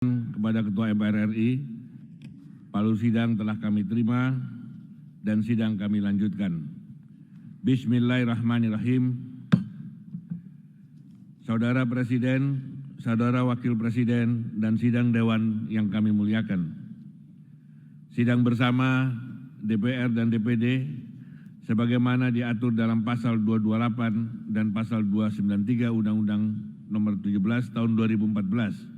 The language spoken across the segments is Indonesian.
Kepada Ketua MPR RI, palu sidang telah kami terima dan sidang kami lanjutkan. Bismillahirrahmanirrahim. Saudara Presiden, Saudara Wakil Presiden, dan sidang Dewan yang kami muliakan. Sidang bersama DPR dan DPD sebagaimana diatur dalam pasal 228 dan pasal 293 Undang-Undang Nomor 17 Tahun 2014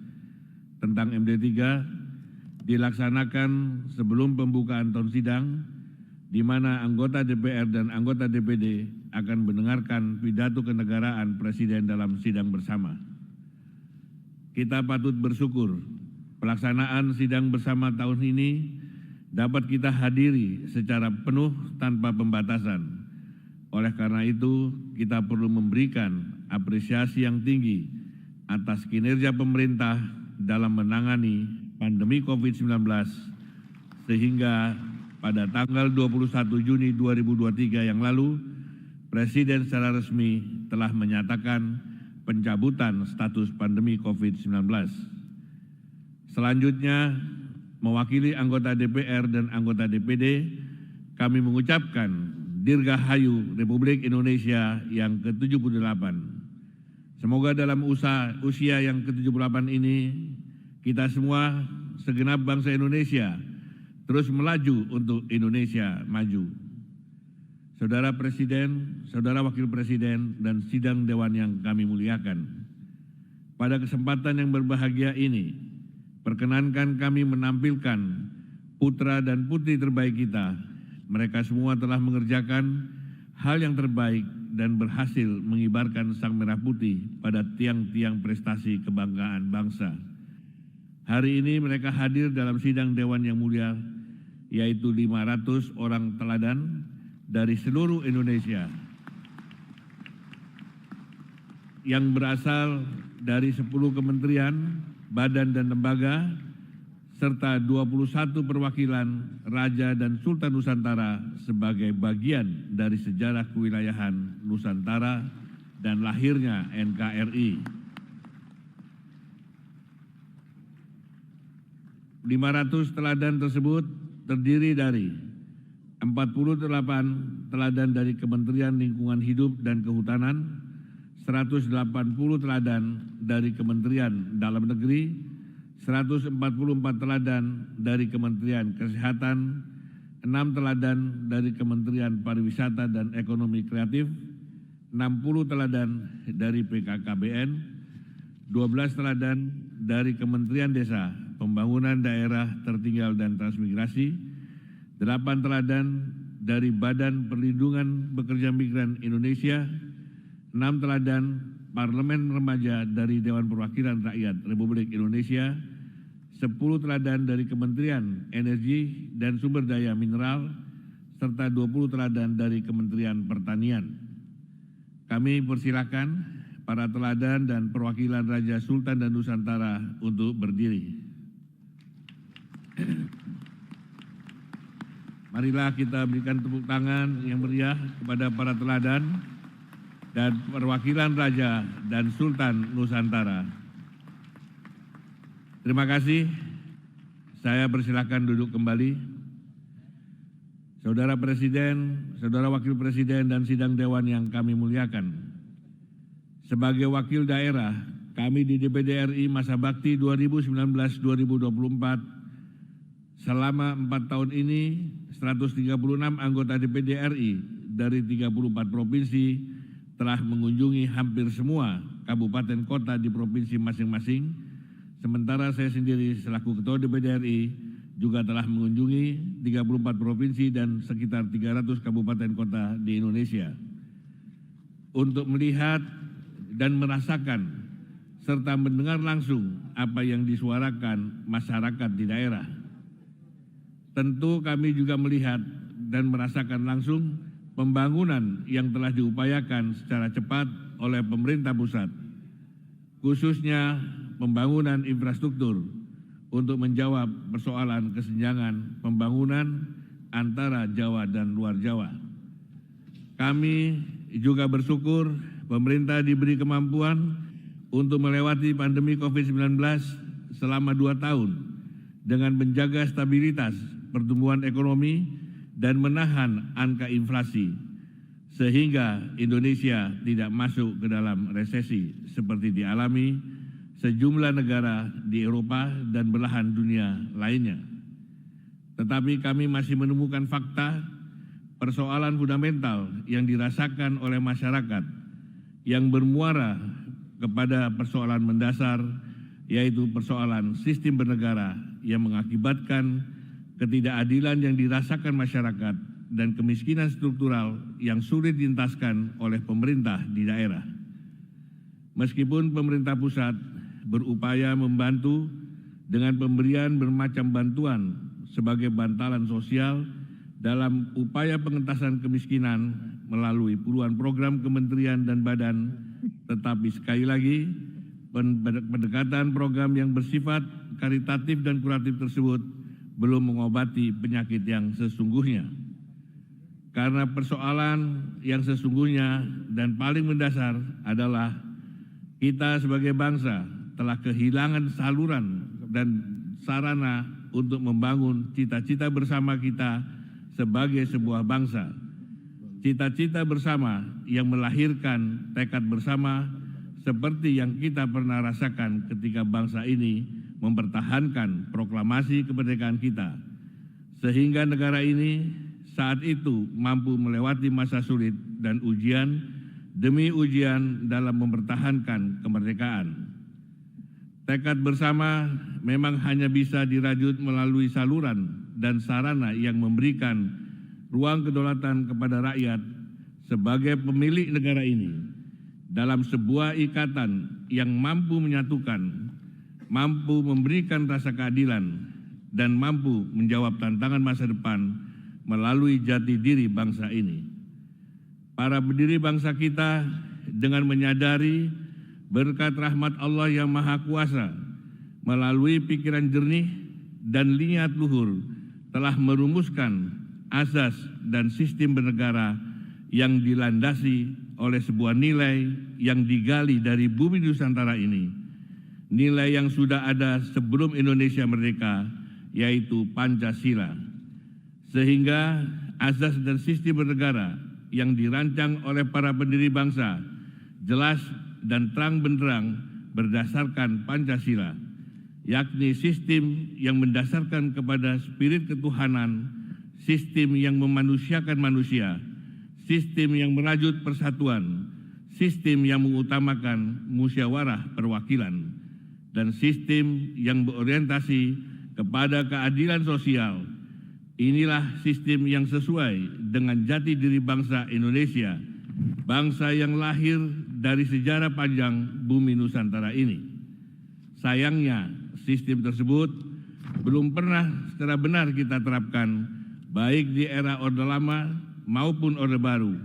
tentang MD3 dilaksanakan sebelum pembukaan tahun sidang, di mana anggota DPR dan anggota DPD akan mendengarkan pidato kenegaraan Presiden dalam sidang bersama. Kita patut bersyukur pelaksanaan sidang bersama tahun ini dapat kita hadiri secara penuh tanpa pembatasan. Oleh karena itu, kita perlu memberikan apresiasi yang tinggi atas kinerja pemerintah dalam menangani pandemi COVID-19 sehingga pada tanggal 21 Juni 2023 yang lalu, Presiden secara resmi telah menyatakan pencabutan status pandemi COVID-19. Selanjutnya, mewakili anggota DPR dan anggota DPD, kami mengucapkan Dirgahayu Republik Indonesia yang ke-78. Semoga dalam usia yang ke-78 ini, kita semua segenap bangsa Indonesia terus melaju untuk Indonesia maju. Saudara Presiden, Saudara Wakil Presiden, dan sidang Dewan yang kami muliakan. Pada kesempatan yang berbahagia ini, perkenankan kami menampilkan putra dan putri terbaik kita. Mereka semua telah mengerjakan hal yang terbaik dan berhasil mengibarkan sang merah putih pada tiang-tiang prestasi kebanggaan bangsa. Hari ini mereka hadir dalam sidang Dewan yang mulia, yaitu 500 orang teladan dari seluruh Indonesia yang berasal dari 10 kementerian, badan dan lembaga, serta 21 perwakilan Raja dan Sultan Nusantara sebagai bagian dari sejarah kewilayahan Nusantara dan lahirnya NKRI. 500 teladan tersebut terdiri dari 48 teladan dari Kementerian Lingkungan Hidup dan Kehutanan, 180 teladan dari Kementerian Dalam Negeri, 144 teladan dari Kementerian Kesehatan, 6 teladan dari Kementerian Pariwisata dan Ekonomi Kreatif, 60 teladan dari PKKBN, 12 teladan dari Kementerian Desa, Pembangunan Daerah Tertinggal dan Transmigrasi, 8 teladan dari Badan Perlindungan Pekerja Migran Indonesia, 6 teladan Parlemen Remaja dari Dewan Perwakilan Rakyat Republik Indonesia, 10 teladan dari Kementerian Energi dan Sumber Daya Mineral, serta 20 teladan dari Kementerian Pertanian. Kami persilakan para teladan dan perwakilan Raja Sultan dan Nusantara untuk berdiri. Marilah kita berikan tepuk tangan yang meriah kepada para teladan dan perwakilan Raja dan Sultan Nusantara. Terima kasih. Saya persilakan duduk kembali. Saudara Presiden, Saudara Wakil Presiden, dan sidang Dewan yang kami muliakan. Sebagai wakil daerah, kami di DPD RI masa bakti 2019-2024, selama 4 tahun ini, 136 anggota DPD RI dari 34 provinsi telah mengunjungi hampir semua kabupaten kota di provinsi masing-masing. Sementara saya sendiri selaku Ketua DPD RI juga telah mengunjungi 34 provinsi dan sekitar 300 kabupaten kota di Indonesia untuk melihat dan merasakan serta mendengar langsung apa yang disuarakan masyarakat di daerah. Tentu kami juga melihat dan merasakan langsung pembangunan yang telah diupayakan secara cepat oleh pemerintah pusat, khususnya pembangunan infrastruktur untuk menjawab persoalan kesenjangan pembangunan antara Jawa dan luar Jawa. Kami juga bersyukur pemerintah diberi kemampuan untuk melewati pandemi COVID-19 selama 2 tahun dengan menjaga stabilitas pertumbuhan ekonomi dan menahan angka inflasi, sehingga Indonesia tidak masuk ke dalam resesi seperti dialami sejumlah negara di Eropa dan belahan dunia lainnya. Tetapi kami masih menemukan fakta persoalan fundamental yang dirasakan oleh masyarakat yang bermuara kepada persoalan mendasar, yaitu persoalan sistem bernegara yang mengakibatkan ketidakadilan yang dirasakan masyarakat dan kemiskinan struktural yang sulit dientaskan oleh pemerintah di daerah. Meskipun pemerintah pusat berupaya membantu dengan pemberian bermacam bantuan sebagai bantalan sosial dalam upaya pengentasan kemiskinan melalui puluhan program kementerian dan badan, tetapi sekali lagi pendekatan program yang bersifat karitatif dan kuratif tersebut belum mengobati penyakit yang sesungguhnya. Karena persoalan yang sesungguhnya dan paling mendasar adalah kita sebagai bangsa telah kehilangan saluran dan sarana untuk membangun cita-cita bersama kita sebagai sebuah bangsa. Cita-cita bersama yang melahirkan tekad bersama seperti yang kita pernah rasakan ketika bangsa ini mempertahankan proklamasi kemerdekaan kita, sehingga negara ini saat itu mampu melewati masa sulit dan ujian demi ujian dalam mempertahankan kemerdekaan. Tekad bersama memang hanya bisa dirajut melalui saluran dan sarana yang memberikan ruang kedaulatan kepada rakyat sebagai pemilik negara ini dalam sebuah ikatan yang mampu menyatukan, mampu memberikan rasa keadilan, dan mampu menjawab tantangan masa depan melalui jati diri bangsa ini. Para pendiri bangsa kita dengan menyadari berkat rahmat Allah yang Maha Kuasa melalui pikiran jernih dan niat luhur telah merumuskan asas dan sistem bernegara yang dilandasi oleh sebuah nilai yang digali dari bumi Nusantara ini, nilai yang sudah ada sebelum Indonesia merdeka, yaitu Pancasila. Sehingga asas dan sistem bernegara yang dirancang oleh para pendiri bangsa jelas dan terang benderang berdasarkan Pancasila, yakni sistem yang mendasarkan kepada spirit ketuhanan, sistem yang memanusiakan manusia, sistem yang merajut persatuan, sistem yang mengutamakan musyawarah perwakilan, dan sistem yang berorientasi kepada keadilan sosial. Inilah sistem yang sesuai dengan jati diri bangsa Indonesia, bangsa yang lahir dari sejarah panjang bumi Nusantara ini. Sayangnya, sistem tersebut belum pernah secara benar kita terapkan, baik di era Orde Lama maupun Orde Baru,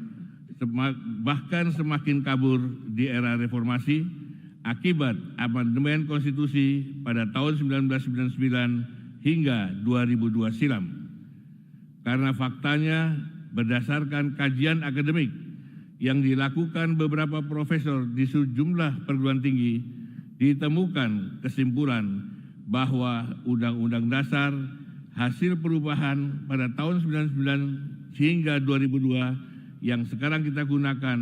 bahkan semakin kabur di era Reformasi akibat amandemen konstitusi pada tahun 1999 hingga 2002 silam. Karena faktanya berdasarkan kajian akademik yang dilakukan beberapa profesor di sejumlah perguruan tinggi, ditemukan kesimpulan bahwa Undang-Undang Dasar hasil perubahan pada tahun 1999 hingga 2002 yang sekarang kita gunakan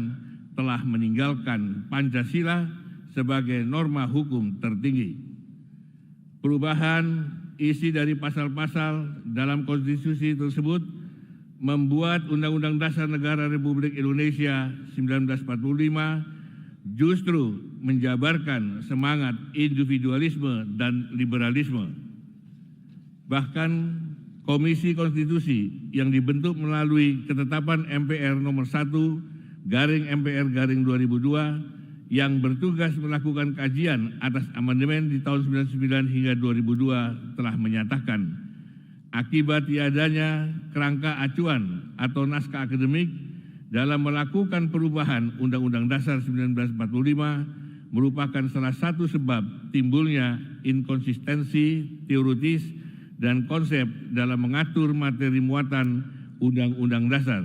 telah meninggalkan Pancasila sebagai norma hukum tertinggi. Perubahan isi dari pasal-pasal dalam konstitusi tersebut membuat Undang-Undang Dasar Negara Republik Indonesia 1945 justru menjabarkan semangat individualisme dan liberalisme. Bahkan Komisi Konstitusi yang dibentuk melalui ketetapan MPR nomor 1/MPR/2002 yang bertugas melakukan kajian atas amandemen di tahun 1999 hingga 2002 telah menyatakan akibat tiadanya kerangka acuan atau naskah akademik dalam melakukan perubahan Undang-Undang Dasar 1945 merupakan salah satu sebab timbulnya inkonsistensi teoritis dan konsep dalam mengatur materi muatan Undang-Undang Dasar.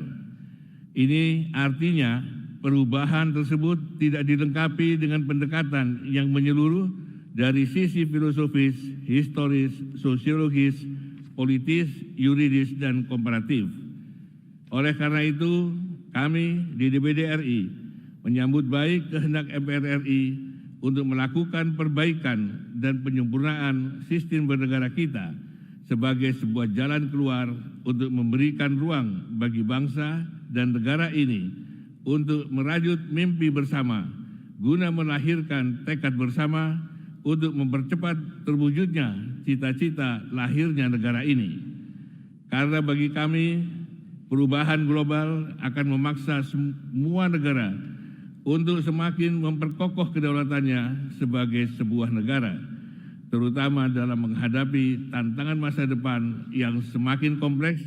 Ini artinya perubahan tersebut tidak dilengkapi dengan pendekatan yang menyeluruh dari sisi filosofis, historis, sosiologis, politis, yuridis, dan komparatif. Oleh karena itu, kami di DPD RI menyambut baik kehendak MPR RI untuk melakukan perbaikan dan penyempurnaan sistem bernegara kita sebagai sebuah jalan keluar untuk memberikan ruang bagi bangsa dan negara ini untuk merajut mimpi bersama guna melahirkan tekad bersama untuk mempercepat terwujudnya cita-cita lahirnya negara ini. Karena bagi kami, perubahan global akan memaksa semua negara untuk semakin memperkokoh kedaulatannya sebagai sebuah negara, terutama dalam menghadapi tantangan masa depan yang semakin kompleks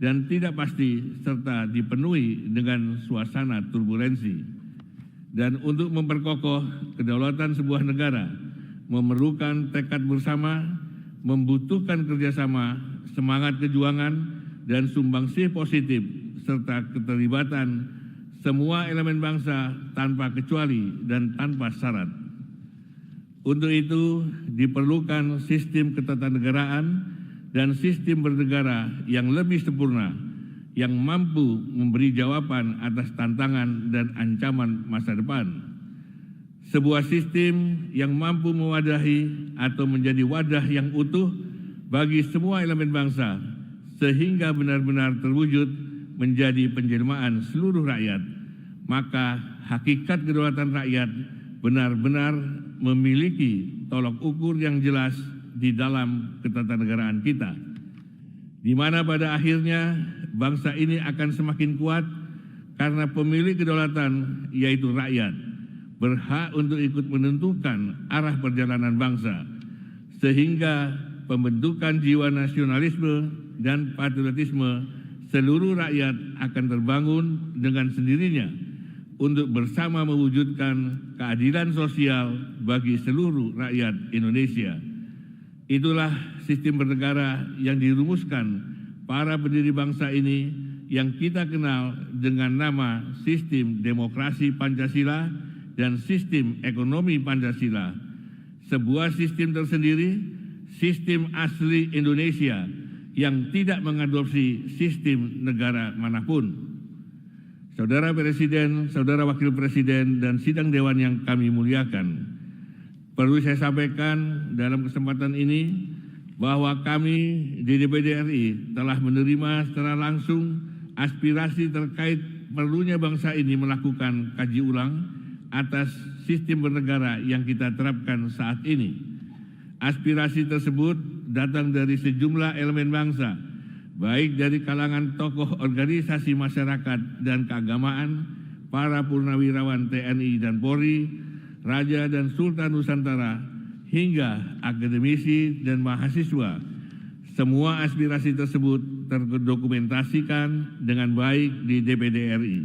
dan tidak pasti serta dipenuhi dengan suasana turbulensi. Dan untuk memperkokoh kedaulatan sebuah negara memerlukan tekad bersama, membutuhkan kerjasama, semangat kejuangan, dan sumbangsih positif serta keterlibatan semua elemen bangsa tanpa kecuali dan tanpa syarat. Untuk itu diperlukan sistem ketatanegaraan dan sistem bernegara yang lebih sempurna, yang mampu memberi jawaban atas tantangan dan ancaman masa depan. Sebuah sistem yang mampu mewadahi atau menjadi wadah yang utuh bagi semua elemen bangsa, sehingga benar-benar terwujud menjadi penjelmaan seluruh rakyat. Maka hakikat kedaulatan rakyat benar-benar memiliki tolok ukur yang jelas di dalam ketatanegaraan kita, di mana pada akhirnya bangsa ini akan semakin kuat karena pemilik kedaulatan, yaitu rakyat, berhak untuk ikut menentukan arah perjalanan bangsa, sehingga pembentukan jiwa nasionalisme dan patriotisme seluruh rakyat akan terbangun dengan sendirinya untuk bersama mewujudkan keadilan sosial bagi seluruh rakyat Indonesia. Itulah sistem bernegara yang dirumuskan para pendiri bangsa ini yang kita kenal dengan nama sistem demokrasi Pancasila dan sistem ekonomi Pancasila. Sebuah sistem tersendiri, sistem asli Indonesia yang tidak mengadopsi sistem negara manapun. Saudara Presiden, Saudara Wakil Presiden, dan sidang Dewan yang kami muliakan, perlu saya sampaikan dalam kesempatan ini bahwa kami di DPD RI telah menerima secara langsung aspirasi terkait perlunya bangsa ini melakukan kaji ulang atas sistem bernegara yang kita terapkan saat ini. Aspirasi tersebut datang dari sejumlah elemen bangsa, baik dari kalangan tokoh organisasi masyarakat dan keagamaan, para purnawirawan TNI dan Polri, Raja dan Sultan Nusantara, hingga akademisi dan mahasiswa. Semua aspirasi tersebut terdokumentasikan dengan baik di DPD RI.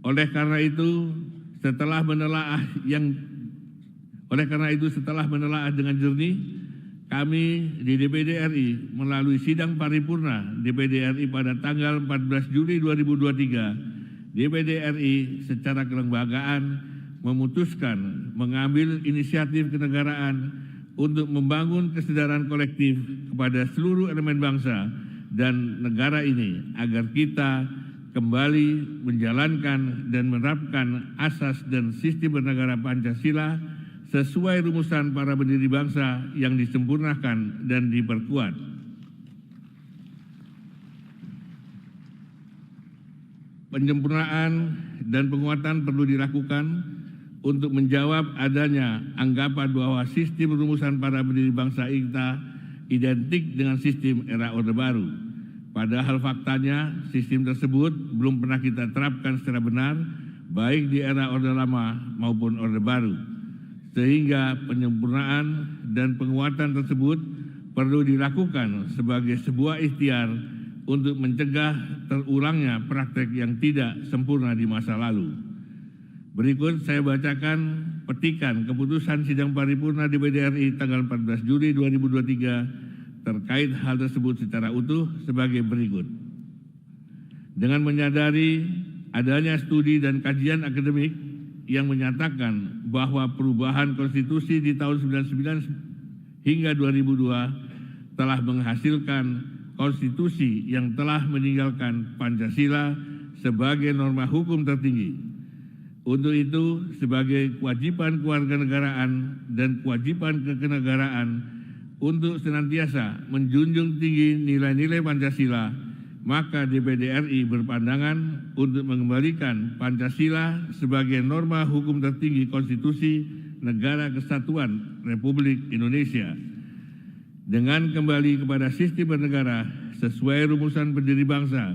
Oleh karena itu, setelah menelaah dengan jernih, kami di DPD RI melalui sidang paripurna DPD RI pada tanggal 14 Juli 2023, DPD RI secara kelembagaan memutuskan mengambil inisiatif kenegaraan untuk membangun kesadaran kolektif kepada seluruh elemen bangsa dan negara ini agar kita kembali menjalankan dan menerapkan asas dan sistem bernegara Pancasila sesuai rumusan para pendiri bangsa yang disempurnakan dan diperkuat. Penyempurnaan dan penguatan perlu dilakukan untuk menjawab adanya anggapan bahwa sistem rumusan para pendiri bangsa kita identik dengan sistem era Orde Baru. Padahal faktanya sistem tersebut belum pernah kita terapkan secara benar, baik di era Orde Lama maupun Orde Baru. Sehingga penyempurnaan dan penguatan tersebut perlu dilakukan sebagai sebuah ikhtiar untuk mencegah terulangnya praktek yang tidak sempurna di masa lalu. Berikut saya bacakan petikan keputusan sidang paripurna DPD RI tanggal 14 Juli 2023 terkait hal tersebut secara utuh sebagai berikut. Dengan menyadari adanya studi dan kajian akademik yang menyatakan bahwa perubahan konstitusi di tahun 1999 hingga 2002 telah menghasilkan konstitusi yang telah meninggalkan Pancasila sebagai norma hukum tertinggi. Untuk itu, sebagai kewajiban kewarganegaraan dan kewajiban kekenegaraan untuk senantiasa menjunjung tinggi nilai-nilai Pancasila, maka DPD RI berpandangan untuk mengembalikan Pancasila sebagai norma hukum tertinggi konstitusi Negara Kesatuan Republik Indonesia. Dengan kembali kepada sistem bernegara sesuai rumusan pendiri bangsa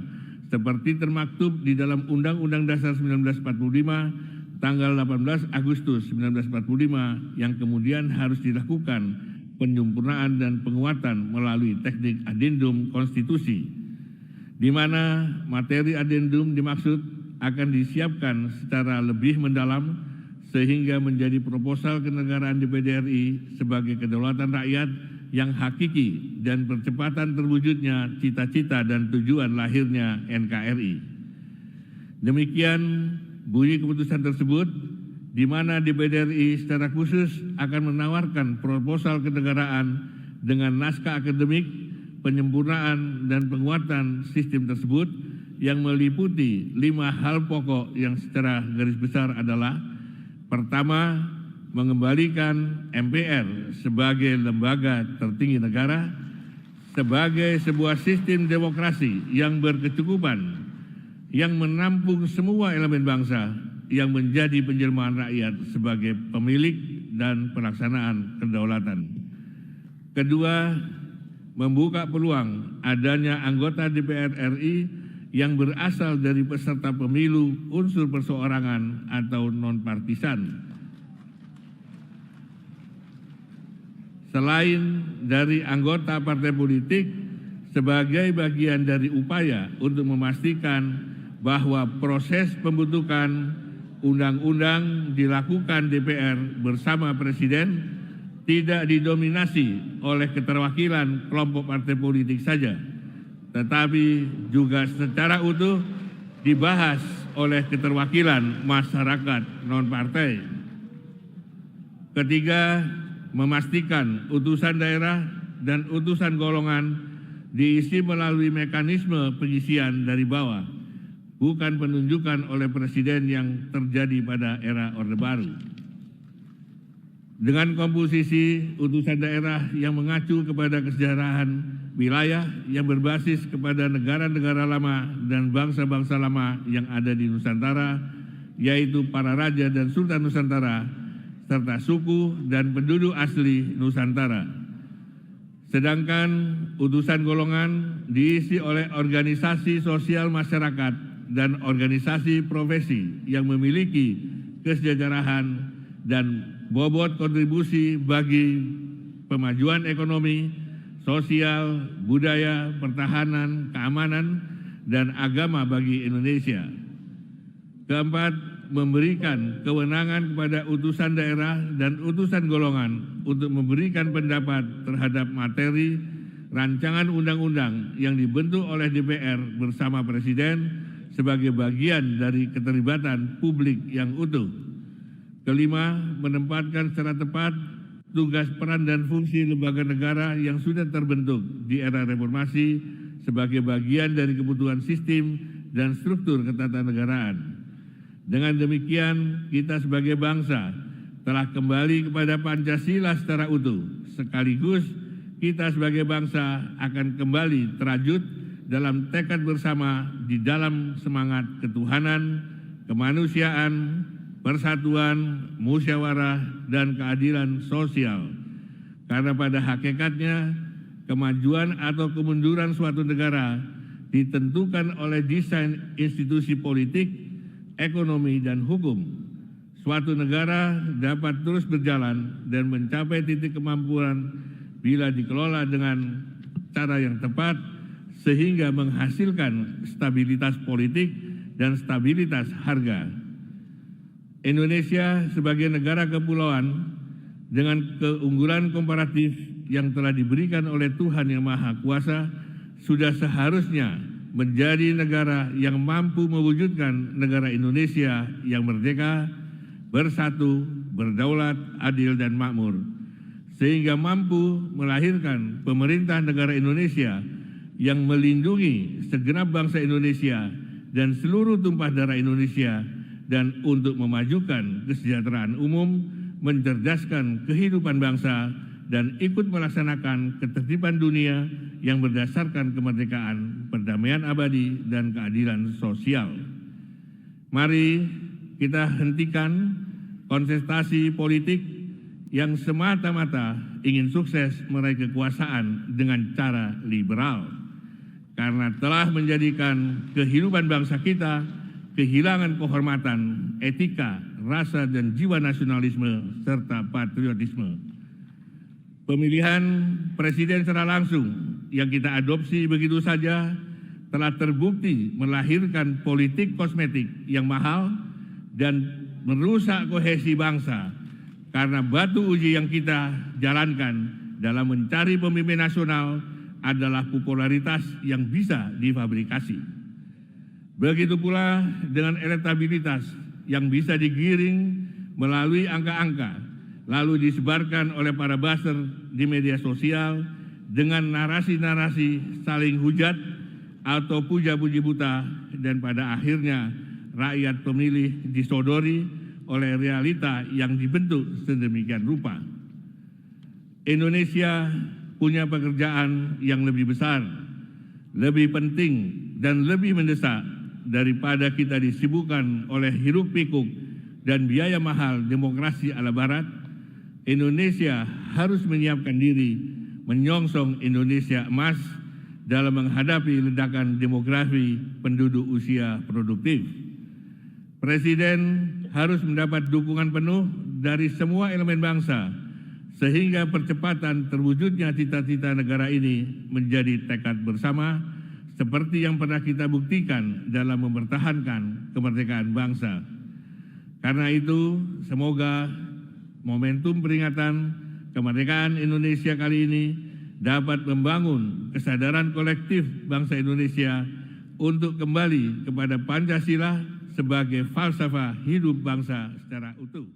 seperti termaktub di dalam Undang-Undang Dasar 1945 tanggal 18 Agustus 1945 yang kemudian harus dilakukan penyempurnaan dan penguatan melalui teknik adendum konstitusi, di mana materi adendum dimaksud akan disiapkan secara lebih mendalam sehingga menjadi proposal kenegaraan DPD RI sebagai kedaulatan rakyat yang hakiki dan percepatan terwujudnya cita-cita dan tujuan lahirnya NKRI. Demikian bunyi keputusan tersebut, di mana DPD RI secara khusus akan menawarkan proposal kenegaraan dengan naskah akademik, penyempurnaan dan penguatan sistem tersebut yang meliputi 5 hal pokok yang secara garis besar adalah: pertama, mengembalikan MPR sebagai lembaga tertinggi negara, sebagai sebuah sistem demokrasi yang berkecukupan, yang menampung semua elemen bangsa, yang menjadi penjelmaan rakyat sebagai pemilik dan pelaksanaan kedaulatan. Kedua, membuka peluang adanya anggota DPR RI yang berasal dari peserta pemilu unsur perseorangan atau non-partisan. Selain dari anggota partai politik, sebagai bagian dari upaya untuk memastikan bahwa proses pembentukan undang-undang dilakukan DPR bersama Presiden tidak didominasi oleh keterwakilan kelompok partai politik saja, tetapi juga secara utuh dibahas oleh keterwakilan masyarakat non-partai. Ketiga, memastikan utusan daerah dan utusan golongan diisi melalui mekanisme pengisian dari bawah, bukan penunjukan oleh Presiden yang terjadi pada era Orde Baru. Dengan komposisi utusan daerah yang mengacu kepada kesejarahan wilayah yang berbasis kepada negara-negara lama dan bangsa-bangsa lama yang ada di Nusantara, yaitu para raja dan sultan Nusantara, serta suku dan penduduk asli Nusantara. Sedangkan utusan golongan diisi oleh organisasi sosial masyarakat dan organisasi profesi yang memiliki kesejahteraan dan bobot kontribusi bagi pemajuan ekonomi, sosial, budaya, pertahanan, keamanan, dan agama bagi Indonesia. Keempat, memberikan kewenangan kepada utusan daerah dan utusan golongan untuk memberikan pendapat terhadap materi rancangan undang-undang yang dibentuk oleh DPR bersama Presiden sebagai bagian dari keterlibatan publik yang utuh. Kelima, menempatkan secara tepat tugas, peran, dan fungsi lembaga negara yang sudah terbentuk di era reformasi sebagai bagian dari kebutuhan sistem dan struktur ketatanegaraan. Dengan demikian, kita sebagai bangsa telah kembali kepada Pancasila secara utuh. Sekaligus, kita sebagai bangsa akan kembali terajut dalam tekad bersama di dalam semangat ketuhanan, kemanusiaan, persatuan, musyawarah, dan keadilan sosial. Karena pada hakikatnya, kemajuan atau kemunduran suatu negara ditentukan oleh desain institusi politik, ekonomi, dan hukum. Suatu negara dapat terus berjalan dan mencapai titik kemampuan bila dikelola dengan cara yang tepat, sehingga menghasilkan stabilitas politik dan stabilitas harga. Indonesia sebagai negara kepulauan dengan keunggulan komparatif yang telah diberikan oleh Tuhan Yang Maha Kuasa sudah seharusnya menjadi negara yang mampu mewujudkan negara Indonesia yang merdeka, bersatu, berdaulat, adil, dan makmur, sehingga mampu melahirkan pemerintah negara Indonesia yang melindungi segenap bangsa Indonesia dan seluruh tumpah darah Indonesia, dan untuk memajukan kesejahteraan umum, mencerdaskan kehidupan bangsa, dan ikut melaksanakan ketertiban dunia yang berdasarkan kemerdekaan, perdamaian abadi, dan keadilan sosial. Mari kita hentikan kontestasi politik yang semata-mata ingin sukses meraih kekuasaan dengan cara liberal, karena telah menjadikan kehidupan bangsa kita kehilangan kehormatan, etika, rasa, dan jiwa nasionalisme serta patriotisme. Pemilihan presiden secara langsung yang kita adopsi begitu saja telah terbukti melahirkan politik kosmetik yang mahal dan merusak kohesi bangsa, karena batu uji yang kita jalankan dalam mencari pemimpin nasional adalah popularitas yang bisa difabrikasi. Begitu pula dengan elektabilitas yang bisa digiring melalui angka-angka, lalu disebarkan oleh para buzzer di media sosial dengan narasi-narasi saling hujat atau puja-puji buta, dan pada akhirnya rakyat pemilih disodori oleh realita yang dibentuk sedemikian rupa. Indonesia punya pekerjaan yang lebih besar, lebih penting, dan lebih mendesak daripada kita disibukkan oleh hiruk pikuk dan biaya mahal demokrasi ala barat. Indonesia harus menyiapkan diri menyongsong Indonesia emas dalam menghadapi ledakan demografi penduduk usia produktif. Presiden harus mendapat dukungan penuh dari semua elemen bangsa, sehingga percepatan terwujudnya cita-cita negara ini menjadi tekad bersama, seperti yang pernah kita buktikan dalam mempertahankan kemerdekaan bangsa. Karena itu, semoga momentum peringatan kemerdekaan Indonesia kali ini dapat membangun kesadaran kolektif bangsa Indonesia untuk kembali kepada Pancasila sebagai falsafah hidup bangsa secara utuh.